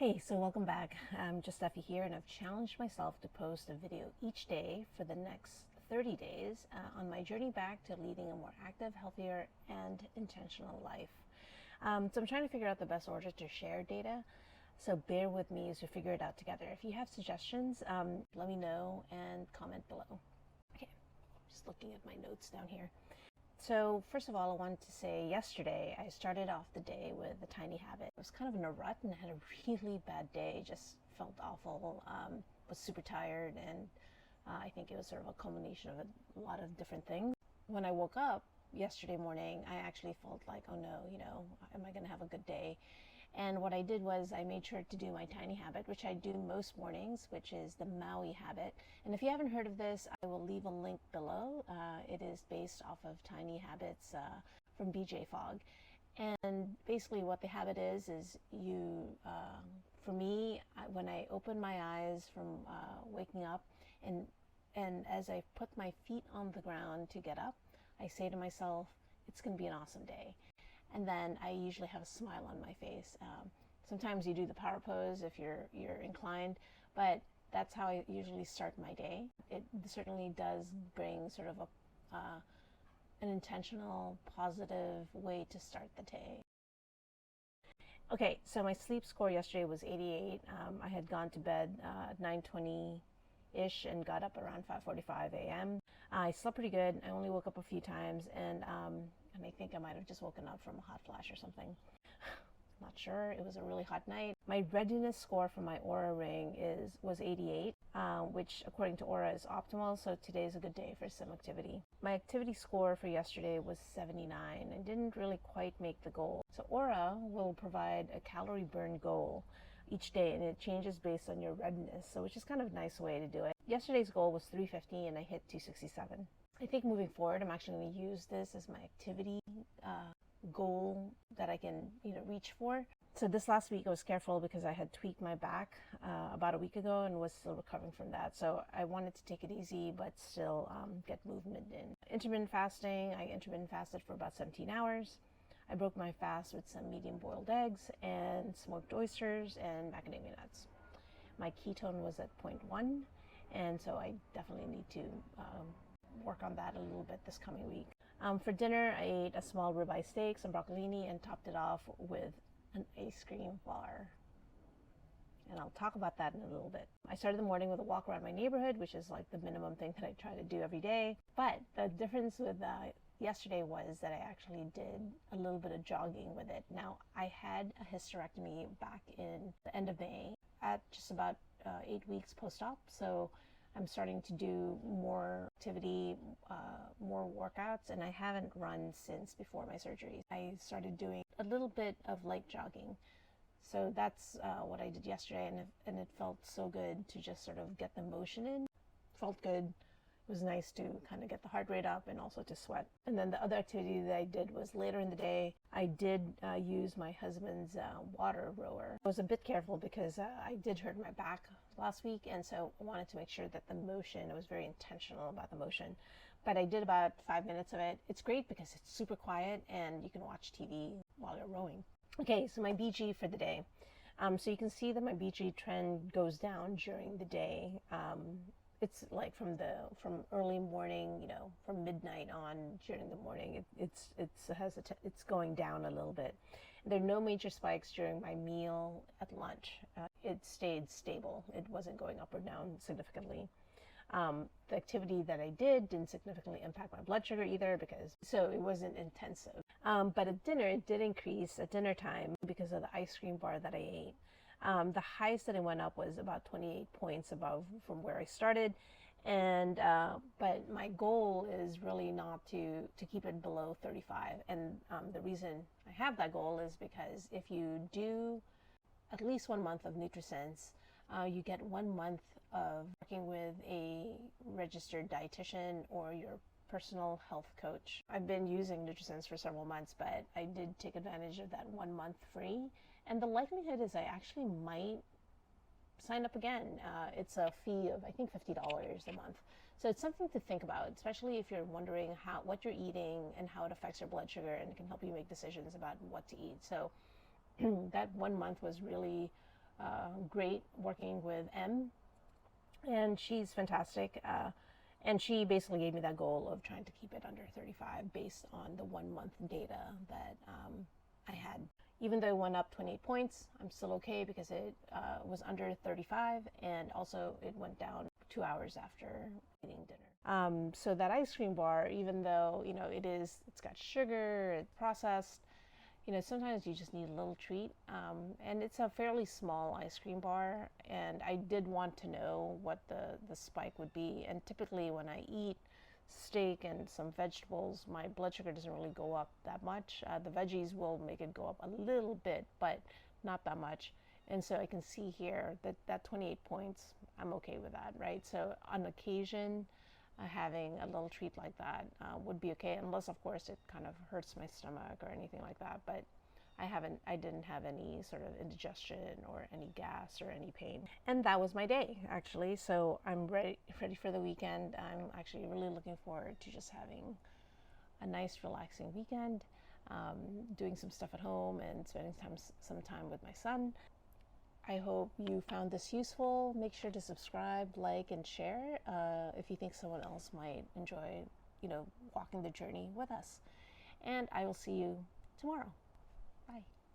Hey, so welcome back. I'm just Effie here, and I've challenged myself to post a video each day for the next 30 days on my journey back to leading a more active, healthier, and intentional life. So I'm trying to figure out the best order to share data, so bear with me as we figure it out together. If you have suggestions, let me know and comment below. Okay, just looking at my notes down here. So first of all, I wanted to say yesterday I started off the day with a tiny habit. I was kind of in a rut and had a really bad day, just felt awful, was super tired, and I think it was sort of a culmination of a lot of different things. When I woke up yesterday morning, I actually felt like, oh no, am I going to have a good day? And what I did was I made sure to do my tiny habit, which I do most mornings, which is the Maui habit. And if you haven't heard of this, I will leave a link below. It is based off of tiny habits from Fogg. And basically what the habit is you, for me, when I open my eyes from waking up, and as I put my feet on the ground to get up, I say to myself, it's going to be an awesome day. And then I usually have a smile on my face. Sometimes you do the power pose if you're inclined, but that's how I usually start my day. It certainly does bring sort of an intentional, positive way to start the day. Okay, so my sleep score yesterday was 88. I had gone to bed at 9:20-ish and got up around 5:45 a.m. I slept pretty good. I only woke up a few times, and I think I might have just woken up from a hot flash or something. Not sure. It was a really hot night. My readiness score for my Aura ring was 88, which according to Aura is optimal, so today is a good day for some activity. My activity score for yesterday was 79 and didn't really quite make the goal. So Aura will provide a calorie burn goal each day, and it changes based on your readiness, so which is kind of a nice way to do it. Yesterday's goal was 350 and I hit 267. I think moving forward, I'm actually going to use this as my activity goal that I can, reach for. So this last week I was careful because I had tweaked my back about a week ago and was still recovering from that. So I wanted to take it easy, but still get movement in. Intermittent fasting, I intermittent fasted for about 17 hours. I broke my fast with some medium boiled eggs and smoked oysters and macadamia nuts. My ketone was at 0.1, and so I definitely need to work on that a little bit this coming week. For dinner, I ate a small ribeye steak, some broccolini, and topped it off with an ice cream bar. And I'll talk about that in a little bit. I started the morning with a walk around my neighborhood, which is like the minimum thing that I try to do every day. But the difference with yesterday was that I actually did a little bit of jogging with it. Now, I had a hysterectomy back in the end of May at just about 8 weeks post-op, so I'm starting to do more activity, more workouts, and I haven't run since before my surgery. I started doing a little bit of light jogging. So that's what I did yesterday, and it felt so good to just sort of get the motion in. Felt good. It was nice to kind of get the heart rate up and also to sweat. And then the other activity that I did was later in the day, I did use my husband's water rower. I was a bit careful because I did hurt my back last week, and so I wanted to make sure that the motion, I was very intentional about the motion. But I did about 5 minutes of it. It's great because it's super quiet and you can watch TV while you're rowing. Okay, so my BG for the day. So you can see that my BG trend goes down during the day. It's like from early morning, from midnight on during the morning, it's going down a little bit. There are no major spikes during my meal at lunch. It stayed stable. It wasn't going up or down significantly. The activity that I did didn't significantly impact my blood sugar either, so it wasn't intensive. But at dinner, it did increase at dinner time because of the ice cream bar that I ate. The highest that it went up was about 28 points above from where I started, and but my goal is really not to keep it below 35. And the reason I have that goal is because if you do at least 1 month of NutriSense, you get 1 month of working with a registered dietitian or your personal health coach. I've been using NutriSense for several months, but I did take advantage of that 1 month free. And the likelihood is I actually might sign up again. It's a fee of, I think, $50 a month. So it's something to think about, especially if you're wondering what you're eating and how it affects your blood sugar, and it can help you make decisions about what to eat. So that 1 month was really great working with M, and she's fantastic. And she basically gave me that goal of trying to keep it under 35 based on the 1 month data that I had. Even though it went up 28 points, I'm still okay because it was under 35, and also it went down 2 hours after eating dinner. So that ice cream bar, even though, you know, it's got sugar, it's processed, you know, sometimes you just need a little treat. And it's a fairly small ice cream bar, and I did want to know what the spike would be. And typically when I eat steak and some vegetables, my blood sugar doesn't really go up that much. The veggies will make it go up a little bit, but not that much. And so I can see here that 28 points, I'm okay with that, right? So on occasion, having a little treat like that would be okay, unless of course it kind of hurts my stomach or anything like that. But I didn't have any sort of indigestion or any gas or any pain. And that was my day, actually. So I'm ready for the weekend. I'm actually really looking forward to just having a nice, relaxing weekend, doing some stuff at home and spending some time with my son. I hope you found this useful. Make sure to subscribe, like, and share if you think someone else might enjoy, you know, walking the journey with us. And I will see you tomorrow. Bye.